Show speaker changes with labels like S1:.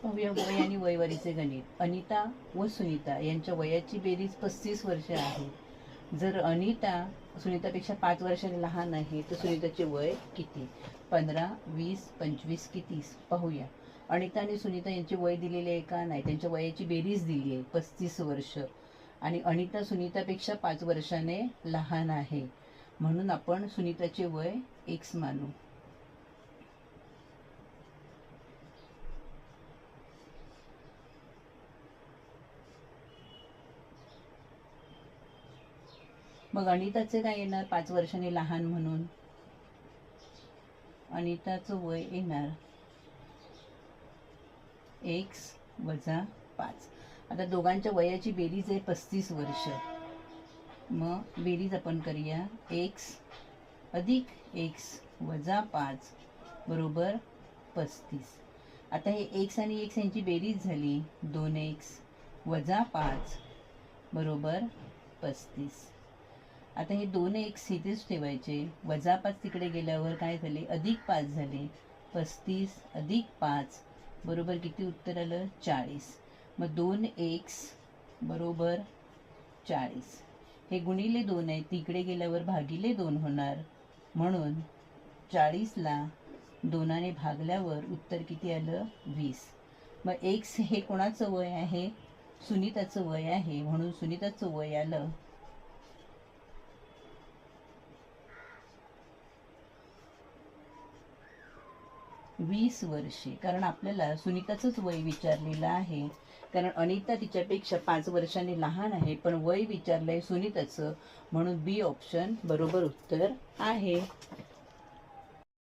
S1: पाहूया वय आणि वयवारीचे गणित. अनिता व सुनीता यांच्या वयाची बेरीज 35 वर्ष आहे. जर अनिता सुनीतापेक्षा 5 वर्षांनी लहान आहे तर सुनीताचे वय किती? 15, 20, 25 की 30? पाहूया. अनिता आणि सुनीता यांचे वय दिलेले आहे का? नाही. त्यांच्या वयाची बेरीज दिली आहे 35 वर्ष. आणि अनिता सुनीतापेक्षा 5 वर्षाने लहान आहे, म्हणून आपण सुनीताचे वय x मानू. मग अनिताचे काय येणार? 5 वर्षांनी लहान म्हणून अनिताचं वय येणार x वजा 5. आता दोघांच्या वयाची बेरीज आहे 35 वर्ष. मग बेरीज आपण करूया. x अधिक x वजा 5 बरोबर 35. आता हे x आणि x यांची बेरीज झाली 2x वजा 5 बरोबर 35. आता हे 2x इथेच ठेवायचे. वजा 5 तिकडे गेल्यावर काय झाले? अधिक 5 झाले. 35 अधिक 5 बरोबर किती उत्तर आलं? 40. मग 2x बरोबर 40. हे गुणिले 2 आहे, तिकडे गेल्यावर भागिले 2 होणार, म्हणून 40ला 2ने भागल्यावर उत्तर किती आलं? 20. मग x हे कोणाचं वय आहे? सुनीताचं वय आहे, म्हणून सुनीताचं वय आलं 20 वर्षे. कारण आपल्याला सुनीताचंच वय विचारलेलं आहे. कारण अनिता तिच्यापेक्षा 5 वर्षांनी लहान आहे, पण वय विचारलंय सुनीताचं, म्हणून बी ऑप्शन बरोबर उत्तर आहे.